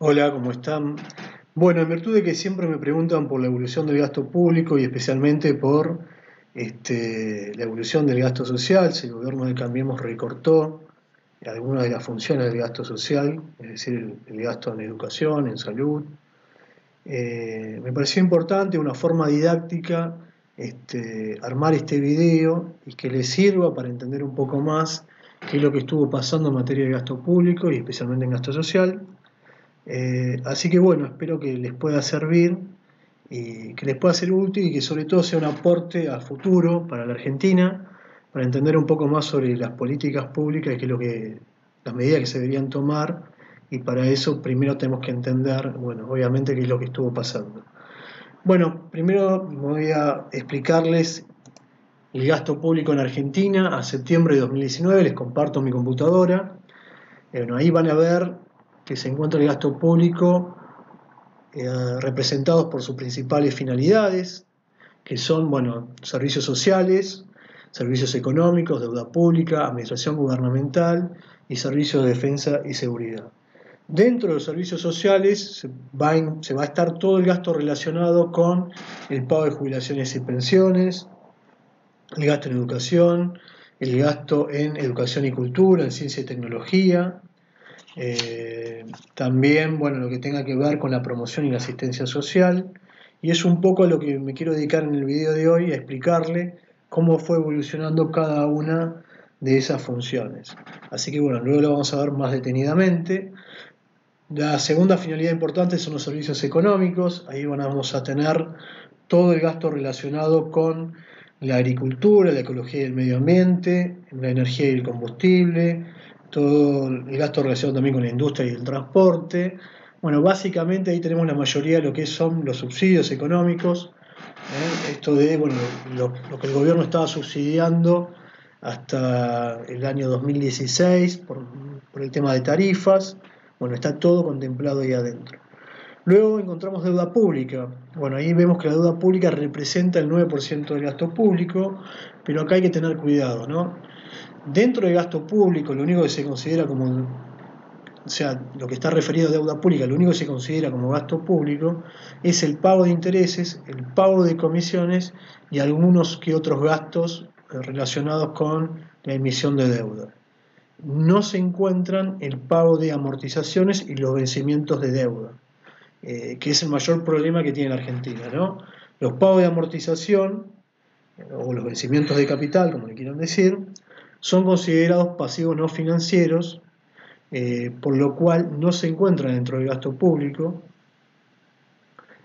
Hola, ¿cómo están? Bueno, en virtud de que siempre me preguntan por la evolución del gasto público y especialmente por la evolución del gasto social, si el gobierno de Cambiemos recortó algunas de las funciones del gasto social, es decir, el gasto en educación, en salud. Me pareció importante, una forma didáctica, armar este video y que les sirva para entender un poco más qué es lo que estuvo pasando en materia de gasto público y especialmente en gasto social. Así que bueno, espero que les pueda servir y que les pueda ser útil y que sobre todo sea un aporte a futuro para la Argentina, para entender un poco más sobre las políticas públicas y qué es lo que, las medidas que se deberían tomar, y para eso primero tenemos que entender, bueno, obviamente qué es lo que estuvo pasando. Bueno, primero voy a explicarles el gasto público en Argentina a septiembre de 2019, les comparto mi computadora. Bueno, ahí van a ver que se encuentra el gasto público representados por sus principales finalidades, que son, bueno, servicios sociales, servicios económicos, deuda pública, administración gubernamental y servicios de defensa y seguridad. Dentro de los servicios sociales se va a estar todo el gasto relacionado con el pago de jubilaciones y pensiones, el gasto en educación, el gasto en educación y cultura, en ciencia y tecnología, también, bueno, lo que tenga que ver con la promoción y la asistencia social, y es un poco a lo que me quiero dedicar en el video de hoy, a explicarle cómo fue evolucionando cada una de esas funciones. Así que bueno, luego lo vamos a ver más detenidamente. La segunda finalidad importante son los servicios económicos. Ahí vamos a tener todo el gasto relacionado con la agricultura, la ecología y el medio ambiente, la energía y el combustible, todo el gasto relacionado también con la industria y el transporte. Bueno, básicamente ahí tenemos la mayoría de lo que son los subsidios económicos. Esto de, bueno, lo que el gobierno estaba subsidiando hasta el año 2016 por el tema de tarifas. Bueno, está todo contemplado ahí adentro. Luego encontramos deuda pública. Bueno, ahí vemos que la deuda pública representa el 9% del gasto público, pero acá hay que tener cuidado, ¿no? Dentro del gasto público, lo único que se considera como, o sea, lo que está referido a deuda pública, lo único que se considera como gasto público es el pago de intereses, el pago de comisiones y algunos que otros gastos relacionados con la emisión de deuda. No se encuentran el pago de amortizaciones y los vencimientos de deuda, que es el mayor problema que tiene la Argentina, ¿no? Los pagos de amortización o los vencimientos de capital, como le quieran decir, son considerados pasivos no financieros, por lo cual no se encuentran dentro del gasto público.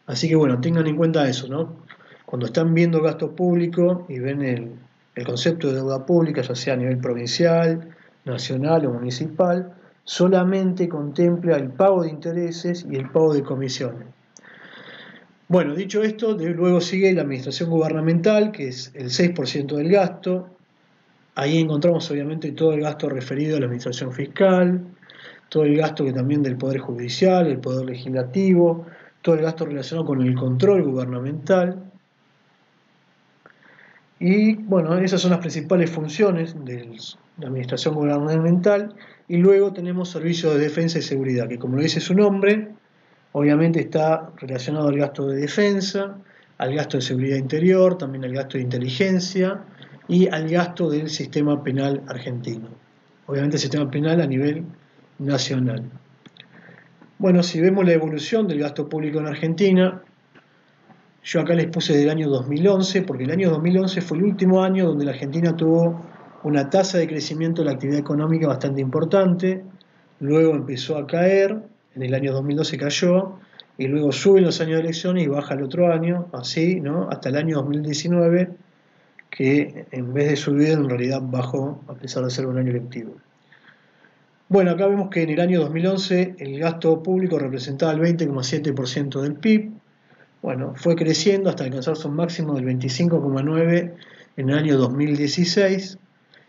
Así que bueno, tengan en cuenta eso, ¿no? Cuando están viendo gasto público y ven el concepto de deuda pública, ya sea a nivel provincial, nacional o municipal, solamente contempla el pago de intereses y el pago de comisiones. Bueno, dicho esto, luego sigue la administración gubernamental, que es el 6% del gasto. Ahí encontramos obviamente todo el gasto referido a la administración fiscal, todo el gasto que también del Poder Judicial, el Poder Legislativo, todo el gasto relacionado con el control gubernamental. Y bueno, esas son las principales funciones de la administración gubernamental. Y luego tenemos servicios de defensa y seguridad, que como lo dice su nombre, obviamente está relacionado al gasto de defensa, al gasto de seguridad interior, también al gasto de inteligencia y al gasto del sistema penal argentino. Obviamente el sistema penal a nivel nacional. Bueno, si vemos la evolución del gasto público en Argentina, yo acá les puse del año 2011, porque el año 2011 fue el último año donde la Argentina tuvo una tasa de crecimiento de la actividad económica bastante importante, luego empezó a caer, en el año 2012 cayó, y luego sube en los años de elecciones y baja el otro año, así, ¿no? Hasta el año 2019, que en vez de subir en realidad bajó, a pesar de ser un año electivo. Bueno, acá vemos que en el año 2011 el gasto público representaba el 20,7% del PIB. Bueno, fue creciendo hasta alcanzar su máximo del 25,9% en el año 2016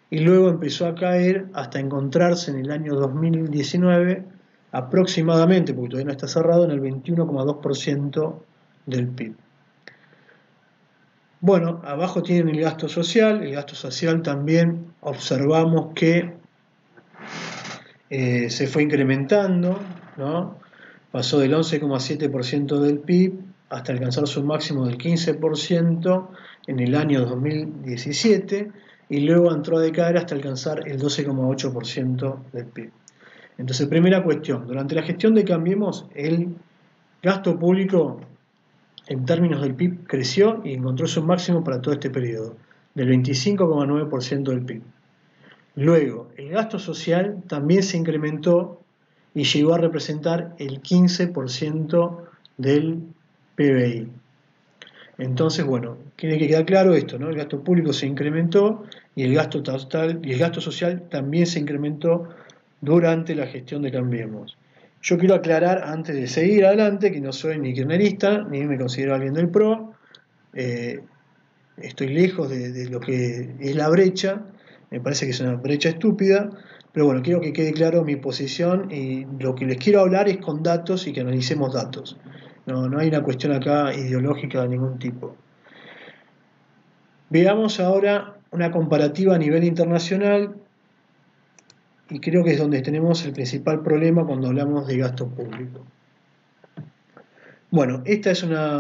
y luego empezó a caer hasta encontrarse en el año 2019 aproximadamente, porque todavía no está cerrado, en el 21,2% del PIB. Bueno, abajo tienen el gasto social también observamos que se fue incrementando, ¿no? Pasó del 11,7% del PIB hasta alcanzar su máximo del 15% en el año 2017 y luego entró a decaer hasta alcanzar el 12,8% del PIB. Entonces, primera cuestión, durante la gestión de Cambiemos, el gasto público en términos del PIB creció y encontró su máximo para todo este periodo, del 25,9% del PIB. Luego, el gasto social también se incrementó y llegó a representar el 15% del PBI. Entonces, bueno, tiene que quedar claro esto, ¿no? El gasto público se incrementó y el gasto total y el gasto social también se incrementó durante la gestión de Cambiemos. Yo quiero aclarar antes de seguir adelante que no soy ni kirchnerista ni me considero alguien del PRO. Estoy lejos de lo que es la brecha. Me parece que es una brecha estúpida. Pero bueno, quiero que quede claro mi posición y lo que les quiero hablar es con datos y que analicemos datos. No hay una cuestión acá ideológica de ningún tipo. Veamos ahora una comparativa a nivel internacional y creo que es donde tenemos el principal problema cuando hablamos de gasto público. Bueno,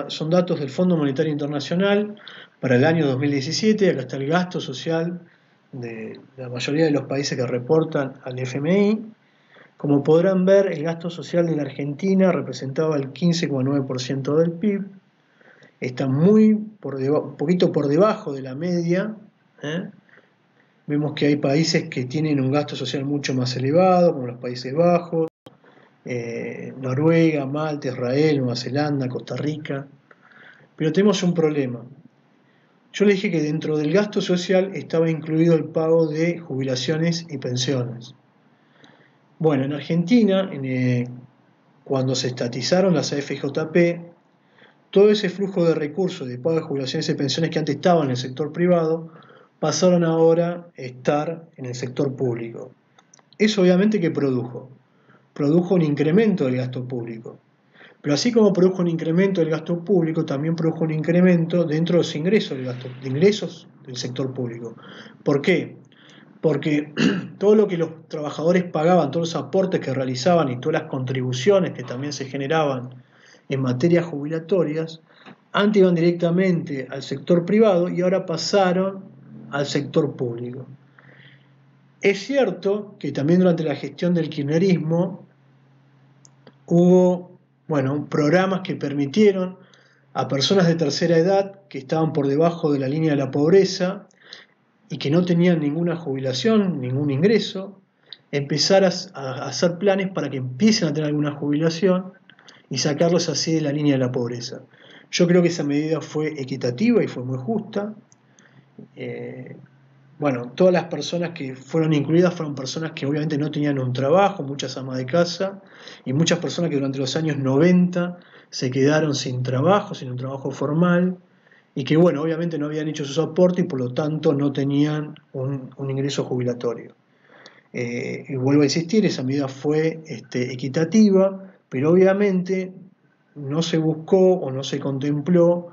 son datos del Fondo Monetario Internacional para el año 2017. Acá está el gasto social de la mayoría de los países que reportan al FMI. Como podrán ver, el gasto social de la Argentina representaba el 15,9% del PIB. Está un poquito por debajo de la media. Vemos que hay países que tienen un gasto social mucho más elevado, como los Países Bajos, Noruega, Malta, Israel, Nueva Zelanda, Costa Rica. Pero tenemos un problema. Yo le dije que dentro del gasto social estaba incluido el pago de jubilaciones y pensiones. Bueno, en Argentina, cuando se estatizaron las AFJP, todo ese flujo de recursos de pago de jubilaciones y pensiones que antes estaban en el sector privado, pasaron ahora a estar en el sector público. Eso obviamente que produjo un incremento del gasto público. Pero así como produjo un incremento del gasto público, también produjo un incremento dentro de los ingresos de ingresos del sector público. ¿Por qué? Porque todo lo que los trabajadores pagaban, todos los aportes que realizaban y todas las contribuciones que también se generaban en materias jubilatorias, antes iban directamente al sector privado y ahora pasaron al sector público. Es cierto que también durante la gestión del kirchnerismo hubo, programas que permitieron a personas de tercera edad que estaban por debajo de la línea de la pobreza y que no tenían ninguna jubilación, ningún ingreso, empezar a hacer planes para que empiecen a tener alguna jubilación y sacarlos así de la línea de la pobreza. Yo creo que esa medida fue equitativa y fue muy justa. Todas las personas que fueron incluidas fueron personas que obviamente no tenían un trabajo, muchas amas de casa, y muchas personas que durante los años 90 se quedaron sin trabajo, sin un trabajo formal, y que obviamente no habían hecho sus aportes y por lo tanto no tenían un ingreso jubilatorio. Y vuelvo a insistir, esa medida fue equitativa, pero obviamente no se buscó o no se contempló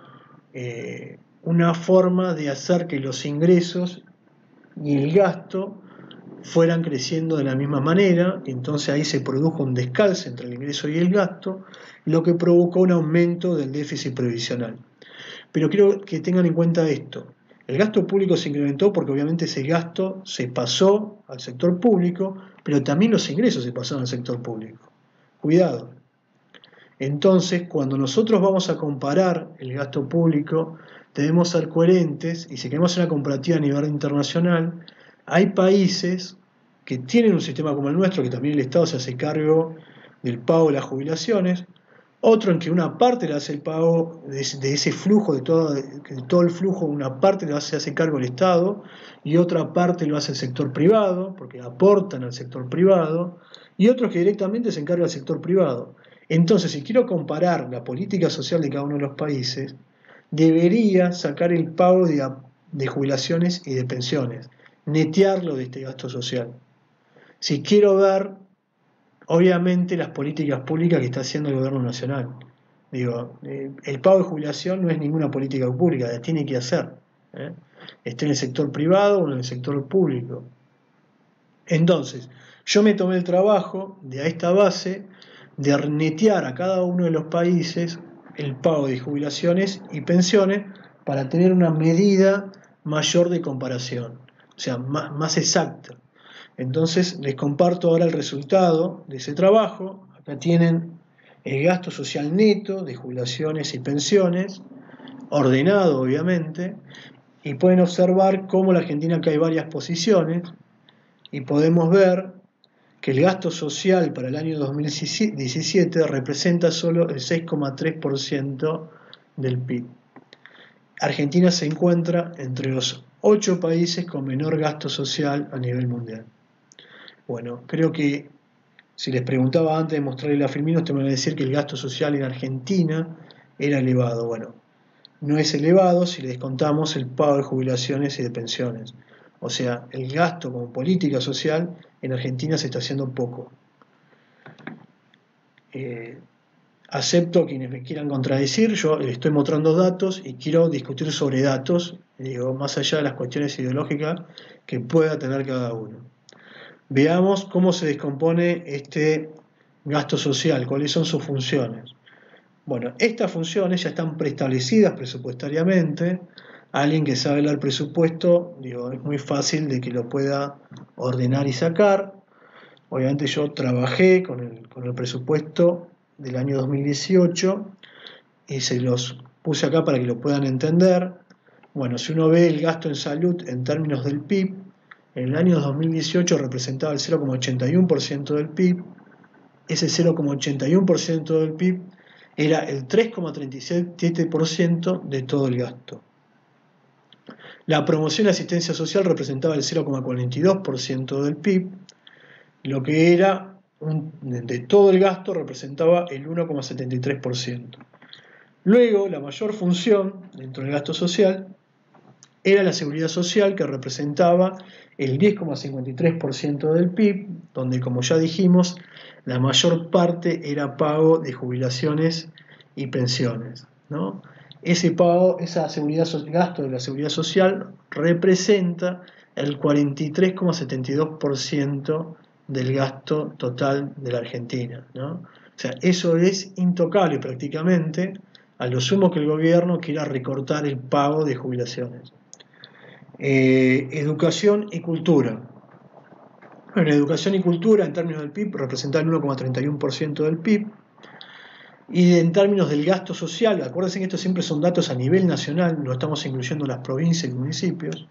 una forma de hacer que los ingresos y el gasto fueran creciendo de la misma manera, y entonces ahí se produjo un descalce entre el ingreso y el gasto, lo que provocó un aumento del déficit previsional. Pero quiero que tengan en cuenta esto. El gasto público se incrementó porque obviamente ese gasto se pasó al sector público, pero también los ingresos se pasaron al sector público. Cuidado. Entonces, cuando nosotros vamos a comparar el gasto público, debemos ser coherentes y si queremos hacer una comparativa a nivel internacional, hay países que tienen un sistema como el nuestro, que también el Estado se hace cargo del pago de las jubilaciones, otro en que una parte le hace el pago de ese flujo, de todo el flujo, una parte se hace cargo el Estado y otra parte lo hace el sector privado, porque aportan al sector privado, y otros que directamente se encarga el sector privado. Entonces, si quiero comparar la política social de cada uno de los países, debería sacar el pago de jubilaciones y de pensiones, netearlo de este gasto social. Si quiero ver, obviamente, las políticas públicas que está haciendo el gobierno nacional. El pago de jubilación no es ninguna política pública, la tiene que hacer. Esté en el sector privado o en el sector público. Entonces, yo me tomé el trabajo de a esta base de netear a cada uno de los países el pago de jubilaciones y pensiones para tener una medida mayor de comparación, o sea, más exacta. Entonces les comparto ahora el resultado de ese trabajo. Acá tienen el gasto social neto de jubilaciones y pensiones, ordenado obviamente, y pueden observar cómo en la Argentina acá hay varias posiciones, y podemos ver que el gasto social para el año 2017 representa solo el 6,3% del PIB. Argentina se encuentra entre los 8 países con menor gasto social a nivel mundial. Bueno, creo que si les preguntaba antes de mostrarles la filmina, ustedes me van a decir que el gasto social en Argentina era elevado. Bueno, no es elevado si le descontamos el pago de jubilaciones y de pensiones. O sea, el gasto como política social en Argentina se está haciendo poco. Acepto a quienes me quieran contradecir, yo les estoy mostrando datos y quiero discutir sobre datos, digo, más allá de las cuestiones ideológicas que pueda tener cada uno. Veamos cómo se descompone este gasto social, cuáles son sus funciones. Bueno, estas funciones ya están preestablecidas presupuestariamente. Alguien que sabe leer presupuesto, digo, es muy fácil de que lo pueda ordenar y sacar. Obviamente yo trabajé con el presupuesto del año 2018 y se los puse acá para que lo puedan entender. Bueno, si uno ve el gasto en salud en términos del PIB, en el año 2018 representaba el 0,81% del PIB. Ese 0,81% del PIB era el 3,37% de todo el gasto. La promoción y asistencia social representaba el 0,42% del PIB, lo que era de todo el gasto representaba el 1,73%. Luego, la mayor función dentro del gasto social era la seguridad social, que representaba el 10,53% del PIB, donde, como ya dijimos, la mayor parte era pago de jubilaciones y pensiones, ¿no? Ese pago, gasto de la seguridad social representa el 43,72% del gasto total de la Argentina, ¿no? O sea, eso es intocable prácticamente, a lo sumo que el gobierno quiera recortar el pago de jubilaciones. Educación y cultura. Bueno, educación y cultura en términos del PIB representa el 1,31% del PIB. Y en términos del gasto social, acuérdense que estos siempre son datos a nivel nacional, no estamos incluyendo las provincias y municipios.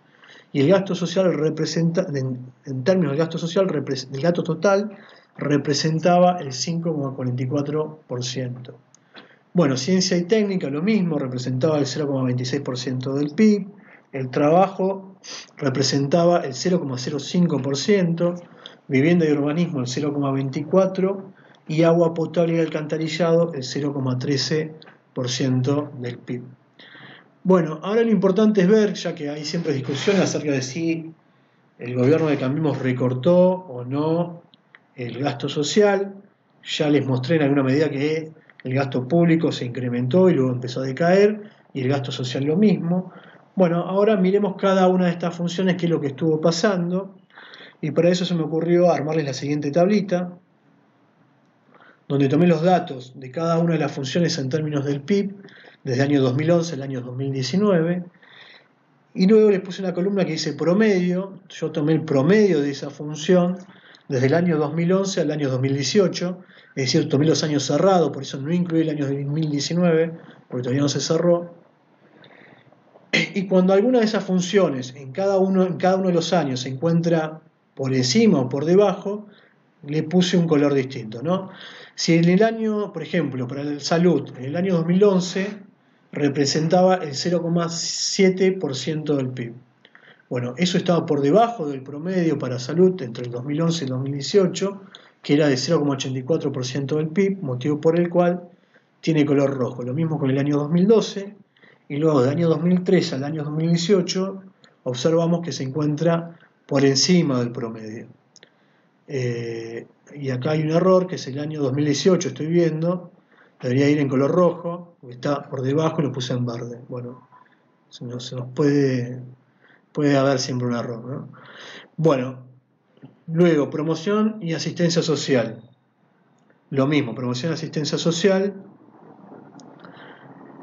Y el gasto social representa, en términos del gasto social, del gasto total, representaba el 5,44%. Bueno, ciencia y técnica, lo mismo, representaba el 0,26% del PIB. El trabajo representaba el 0,05%, vivienda y urbanismo el 0,24%, y agua potable y alcantarillado el 0,13% del PIB. Bueno, ahora lo importante es ver, ya que hay siempre discusiones acerca de si el gobierno de Cambiemos recortó o no el gasto social. Ya les mostré en alguna medida que el gasto público se incrementó y luego empezó a decaer, y el gasto social lo mismo. Bueno, ahora miremos cada una de estas funciones, qué es lo que estuvo pasando, y para eso se me ocurrió armarles la siguiente tablita, donde tomé los datos de cada una de las funciones en términos del PIB, desde el año 2011 al año 2019, y luego les puse una columna que dice promedio. Yo tomé el promedio de esa función desde el año 2011 al año 2018, es decir, tomé los años cerrados, por eso no incluí el año 2019, porque todavía no se cerró. Y cuando alguna de esas funciones en cada uno de los años se encuentra por encima o por debajo, le puse un color distinto, ¿no? Si en el año, por ejemplo, para la salud, en el año 2011 representaba el 0,7% del PIB. Bueno, eso estaba por debajo del promedio para salud entre el 2011 y el 2018, que era de 0,84% del PIB, motivo por el cual tiene color rojo. Lo mismo con el año 2012, y luego del año 2013 al año 2018 observamos que se encuentra por encima del promedio. Y acá hay un error, que es el año 2018, estoy viendo, debería ir en color rojo, porque está por debajo y lo puse en verde. Bueno, se nos puede haber siempre un error, ¿no? Bueno, luego, promoción y asistencia social. lo mismo, promoción y asistencia social.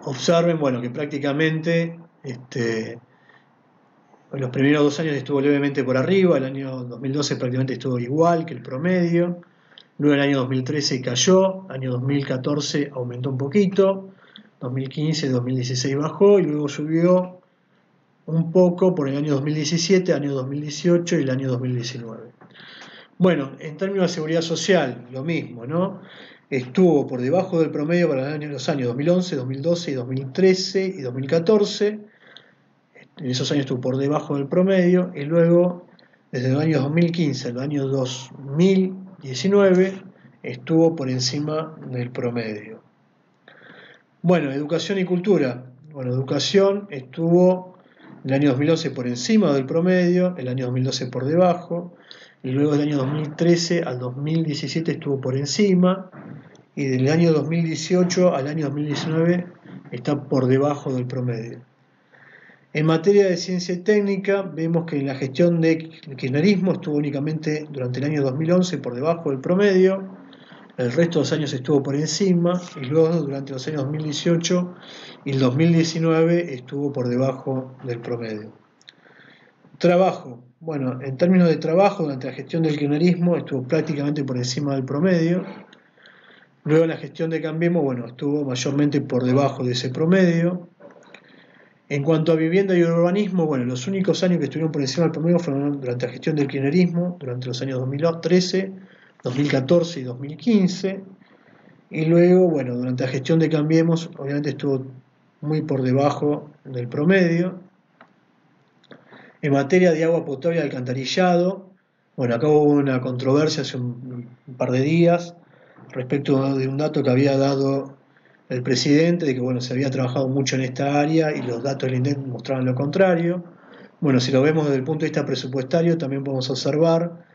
Observen, bueno, que prácticamente en los primeros 2 años estuvo levemente por arriba, el año 2012 prácticamente estuvo igual que el promedio, luego el año 2013 cayó, año 2014 aumentó un poquito, 2015, 2016 bajó y luego subió un poco por el año 2017, año 2018 y el año 2019. Bueno, en términos de seguridad social, lo mismo, ¿no? Estuvo por debajo del promedio para los años 2011, 2012 y 2013 y 2014. En esos años estuvo por debajo del promedio y luego, desde el año 2015 al año 2019, estuvo por encima del promedio. Bueno, educación y cultura. Bueno, educación estuvo en el año 2011 por encima del promedio, el año 2012 por debajo, y luego del año 2013 al 2017 estuvo por encima, y del año 2018 al año 2019 está por debajo del promedio. En materia de ciencia y técnica, vemos que en la gestión del kirchnerismo estuvo únicamente durante el año 2011 por debajo del promedio, el resto de los años estuvo por encima, y luego durante los años 2018 y el 2019 estuvo por debajo del promedio. Trabajo. Bueno, en términos de trabajo, durante la gestión del kirchnerismo estuvo prácticamente por encima del promedio. Luego en la gestión de Cambiemos, bueno, estuvo mayormente por debajo de ese promedio. En cuanto a vivienda y urbanismo, bueno, los únicos años que estuvieron por encima del promedio fueron durante la gestión del kirchnerismo, durante los años 2013, 2014 y 2015. Y luego, bueno, durante la gestión de Cambiemos, obviamente estuvo muy por debajo del promedio. En materia de agua potable y alcantarillado, bueno, acá hubo una controversia hace un par de días respecto de un dato que había dado el presidente, de que bueno, se había trabajado mucho en esta área y los datos del INDEC mostraban lo contrario. Bueno, si lo vemos desde el punto de vista presupuestario, también podemos observar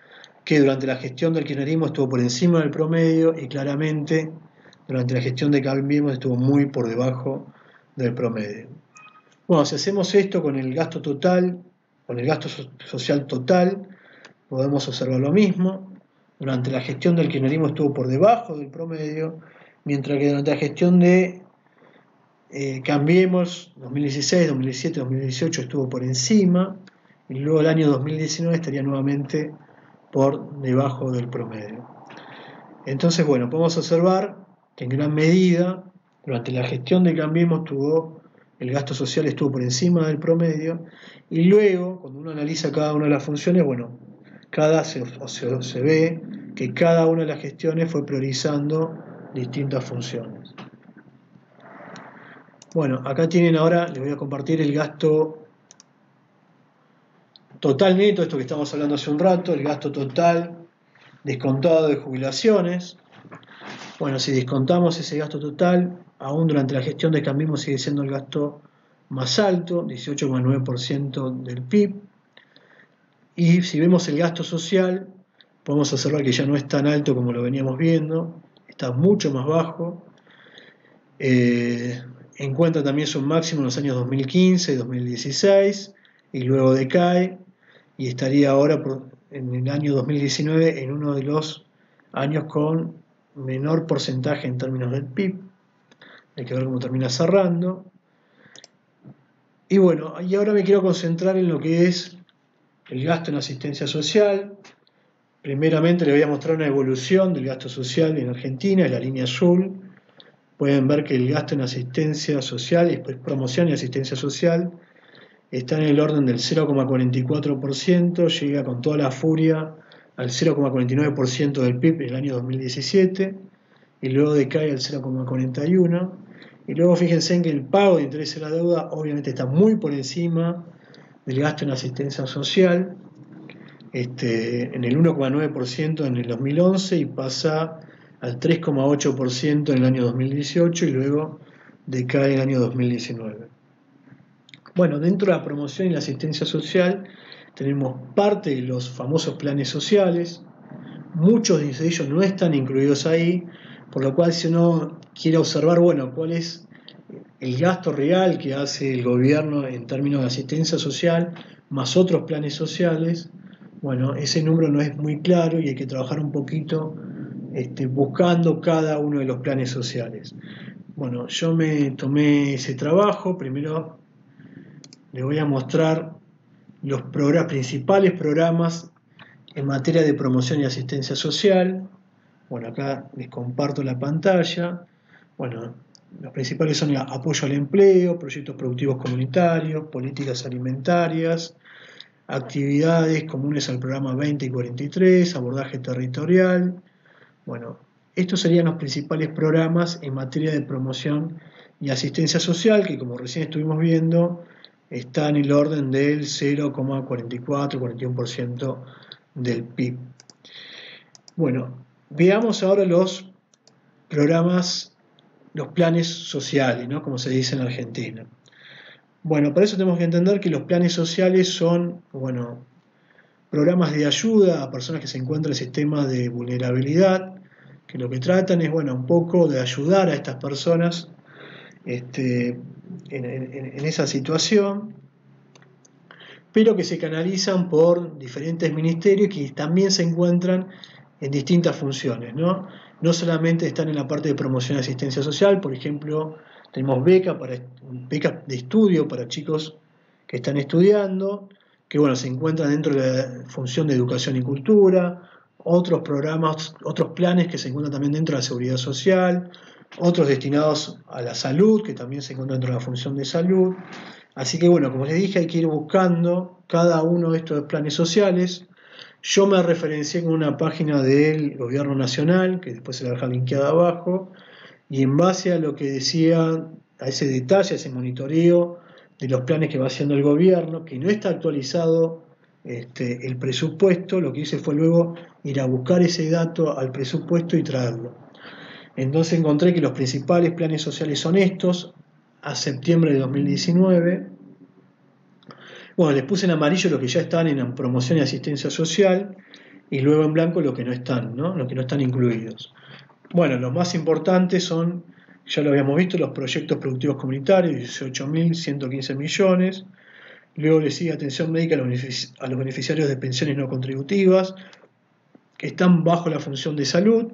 que durante la gestión del kirchnerismo estuvo por encima del promedio y claramente durante la gestión de Cambiemos estuvo muy por debajo del promedio. Bueno, si hacemos esto con el gasto total, con el gasto social total, podemos observar lo mismo. Durante la gestión del kirchnerismo estuvo por debajo del promedio, mientras que durante la gestión de Cambiemos 2016, 2017, 2018 estuvo por encima, y luego el año 2019 estaría nuevamente por debajo del promedio. Entonces, bueno, podemos observar que en gran medida, durante la gestión de Cambiemos el gasto social estuvo por encima del promedio, y luego, cuando uno analiza cada una de las funciones, bueno, se ve que cada una de las gestiones fue priorizando distintas funciones. Bueno, acá tienen ahora, les voy a compartir el gasto total neto, esto que estamos hablando hace un rato, el gasto total descontado de jubilaciones. Bueno, si descontamos ese gasto total, aún durante la gestión de Cambiemos sigue siendo el gasto más alto, 18,9% del PIB. Y si vemos el gasto social, podemos observar que ya no es tan alto como lo veníamos viendo, está mucho más bajo. Encuentra también su máximo en los años 2015 y 2016, y luego decae, y estaría ahora en el año 2019 en uno de los años con menor porcentaje en términos del PIB. Hay que ver cómo termina cerrando. Y bueno, y ahora me quiero concentrar en lo que es el gasto en asistencia social. Primeramente les voy a mostrar una evolución del gasto social en Argentina, es la línea azul. Pueden ver que el gasto en asistencia social, y promoción y asistencia social, está en el orden del 0,44%, llega con toda la furia al 0,49% del PIB en el año 2017, y luego decae al 0,41%. Y luego fíjense en que el pago de interés de la deuda obviamente está muy por encima del gasto en asistencia social, en el 1,9% en el 2011 y pasa al 3,8% en el año 2018 y luego decae en el año 2019. Bueno, dentro de la promoción y la asistencia social tenemos parte de los famosos planes sociales, muchos de ellos no están incluidos ahí, por lo cual si uno quiere observar, bueno, cuál es el gasto real que hace el gobierno en términos de asistencia social, más otros planes sociales, bueno, ese número no es muy claro y hay que trabajar un poquito buscando cada uno de los planes sociales. Bueno, yo me tomé ese trabajo. Primero les voy a mostrar los principales programas en materia de promoción y asistencia social. Bueno, acá les comparto la pantalla. Bueno, los principales son apoyo al empleo, proyectos productivos comunitarios, políticas alimentarias, actividades comunes al programa 20 y 43, abordaje territorial. Bueno, estos serían los principales programas en materia de promoción y asistencia social, que como recién estuvimos viendo, está en el orden del 0,44-41% del PIB. Bueno, veamos ahora los programas, los planes sociales, ¿no? Como se dice en Argentina. Bueno, para eso tenemos que entender que los planes sociales son, bueno, programas de ayuda a personas que se encuentran en sistemas de vulnerabilidad, que lo que tratan es, bueno, un poco de ayudar a estas personas en esa situación, pero que se canalizan por diferentes ministerios que también se encuentran en distintas funciones, ¿no? No solamente están en la parte de promoción y asistencia social, por ejemplo, tenemos becas de estudio para chicos que están estudiando, que bueno, se encuentran dentro de la función de educación y cultura, otros programas, otros planes que se encuentran también dentro de la seguridad social, otros destinados a la salud, que también se encuentran dentro de la función de salud. Así que bueno, como les dije, hay que ir buscando cada uno de estos planes sociales. Yo me referencié con una página del Gobierno Nacional, que después se la voy a dejar linkeada abajo, y en base a lo que decía, a ese detalle, a ese monitoreo de los planes que va haciendo el gobierno, que no está actualizado el presupuesto, lo que hice fue luego ir a buscar ese dato al presupuesto y traerlo. Entonces encontré que los principales planes sociales son estos, a septiembre de 2019. Bueno, les puse en amarillo los que ya están en promoción y asistencia social, y luego en blanco los que no están, ¿no? Los que no están incluidos. Bueno, los más importantes son, ya lo habíamos visto, los proyectos productivos comunitarios, 18.115 millones. Luego le sigue atención médica a los beneficiarios de pensiones no contributivas, que están bajo la función de salud,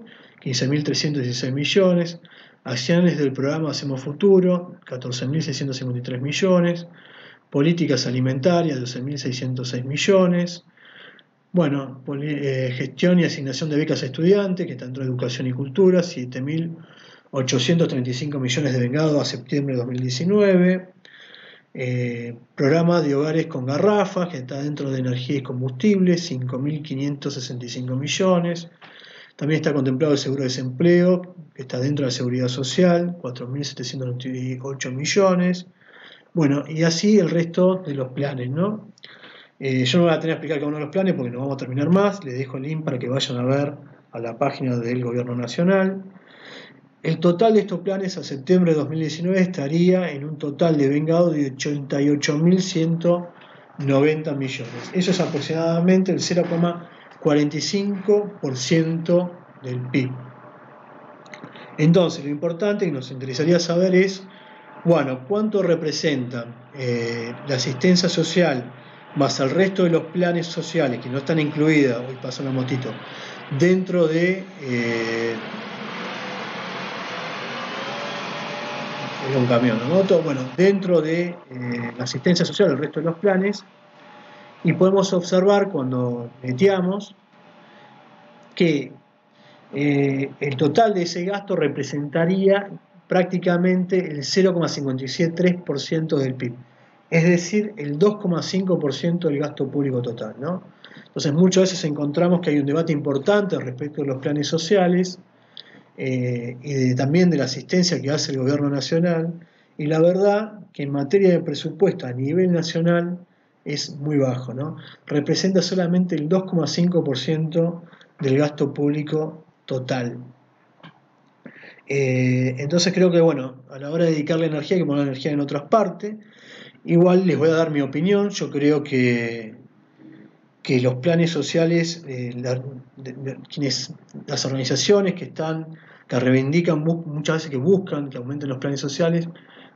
15.316 millones. Acciones del programa Hacemos Futuro, 14.653 millones. Políticas alimentarias, 12.606 millones. Bueno, gestión y asignación de becas a estudiantes, que está dentro de educación y cultura, 7.835 millones de vengados a septiembre de 2019. Programa de hogares con garrafas, que está dentro de energía y combustible, 5.565 millones. También está contemplado el seguro de desempleo, que está dentro de la seguridad social, 4.798 millones. Bueno, y así el resto de los planes, ¿no? Yo no voy a tener que explicar cada uno de los planes porque no vamos a terminar más. Les dejo el link para que vayan a ver a la página del Gobierno Nacional. El total de estos planes a septiembre de 2019 estaría en un total de vengado de 88.190 millones. Eso es aproximadamente el 0,45% del PIB. Entonces, lo importante que nos interesaría saber es, bueno, ¿cuánto representa la asistencia social más el resto de los planes sociales que no están incluidos, hoy pasa una motito, dentro de un camión, ¿no? Bueno, dentro de la asistencia social, el resto de los planes, y podemos observar cuando neteamos que el total de ese gasto representaría prácticamente el 0,53% del PIB. Es decir, el 2,5% del gasto público total, ¿no? Entonces muchas veces encontramos que hay un debate importante respecto de los planes sociales y también de la asistencia que hace el gobierno nacional, y la verdad que en materia de presupuesto a nivel nacional es muy bajo, ¿no? Representa solamente el 2,5% del gasto público total. Entonces creo que, bueno, a la hora de dedicarle energía hay que poner energía en otras partes. Igual les voy a dar mi opinión. Yo creo que los planes sociales, las organizaciones que reivindican muchas veces, que buscan que aumenten los planes sociales,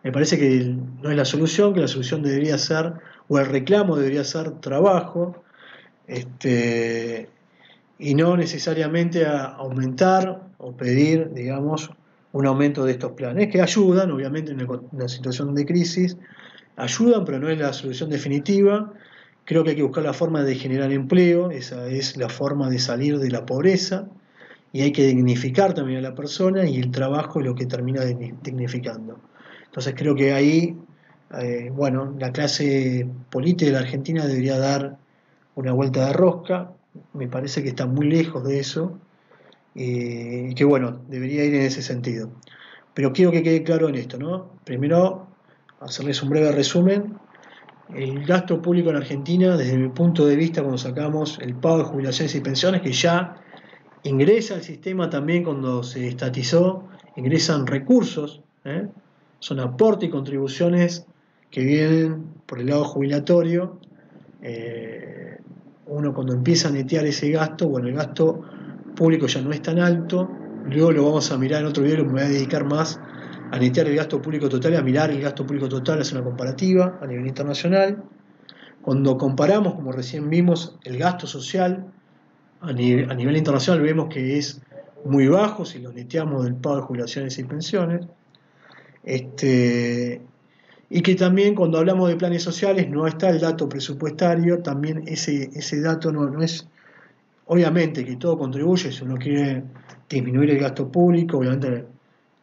me parece que no es la solución, que la solución debería ser, o el reclamo debería ser trabajo, y no necesariamente a aumentar o pedir, digamos, un aumento de estos planes, que ayudan, obviamente, en una situación de crisis, ayudan, pero no es la solución definitiva. Creo que hay que buscar la forma de generar empleo, esa es la forma de salir de la pobreza, y hay que dignificar también a la persona, y el trabajo es lo que termina dignificando. Entonces creo que ahí, bueno, la clase política de la Argentina debería dar una vuelta de rosca, me parece que está muy lejos de eso, y que bueno, debería ir en ese sentido. Pero quiero que quede claro en esto, ¿no? Primero, hacerles un breve resumen. El gasto público en Argentina, desde mi punto de vista, cuando sacamos el pago de jubilaciones y pensiones, que ya ingresa al sistema también cuando se estatizó, ingresan recursos, son aportes y contribuciones que vienen por el lado jubilatorio. Uno cuando empieza a netear ese gasto, bueno, el gasto público ya no es tan alto, luego lo vamos a mirar en otro video, me voy a dedicar más a netear el gasto público total, a mirar el gasto público total, hacer una comparativa a nivel internacional. Cuando comparamos, como recién vimos, el gasto social a nivel internacional, vemos que es muy bajo si lo neteamos del pago de jubilaciones y pensiones. Y que también cuando hablamos de planes sociales no está el dato presupuestario, también ese dato no es, obviamente que todo contribuye, si uno quiere disminuir el gasto público, obviamente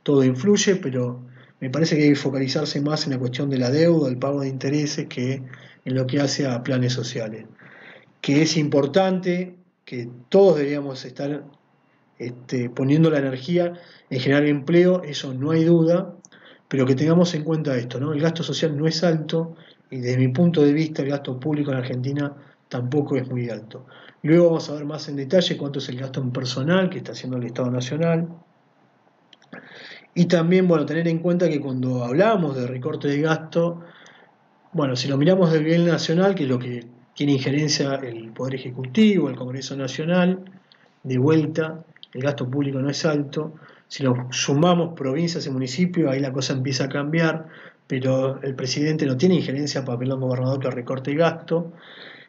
todo influye, pero me parece que hay que focalizarse más en la cuestión de la deuda, el pago de intereses, que en lo que hace a planes sociales. Que es importante, que todos deberíamos estar poniendo la energía en generar empleo, eso no hay duda, pero que tengamos en cuenta esto, ¿no? El gasto social no es alto y desde mi punto de vista el gasto público en Argentina tampoco es muy alto. Luego vamos a ver más en detalle cuánto es el gasto en personal que está haciendo el Estado Nacional. Y también, bueno, tener en cuenta que cuando hablamos de recorte de gasto, bueno, si lo miramos del nivel nacional, que es lo que tiene injerencia el Poder Ejecutivo, el Congreso Nacional, de vuelta, el gasto público no es alto. Si lo sumamos provincias y municipios, ahí la cosa empieza a cambiar, pero el presidente no tiene injerencia para pedirle a un gobernador que recorte el gasto,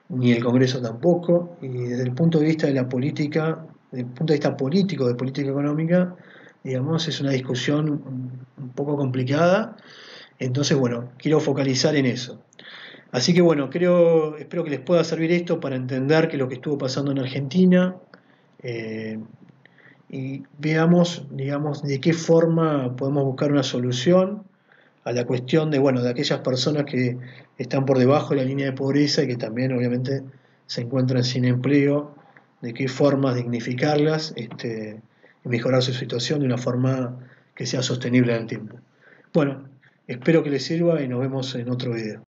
ni el Congreso tampoco, y desde el punto de vista de la política, desde el punto de vista político, de política económica, digamos, es una discusión un poco complicada. Entonces, bueno, quiero focalizar en eso. Así que bueno, espero que les pueda servir esto para entender que lo que estuvo pasando en Argentina, eh, y veamos, digamos, de qué forma podemos buscar una solución a la cuestión de, bueno, de aquellas personas que están por debajo de la línea de pobreza y que también obviamente se encuentran sin empleo, de qué forma dignificarlas, y mejorar su situación de una forma que sea sostenible en el tiempo. Bueno, espero que les sirva y nos vemos en otro video.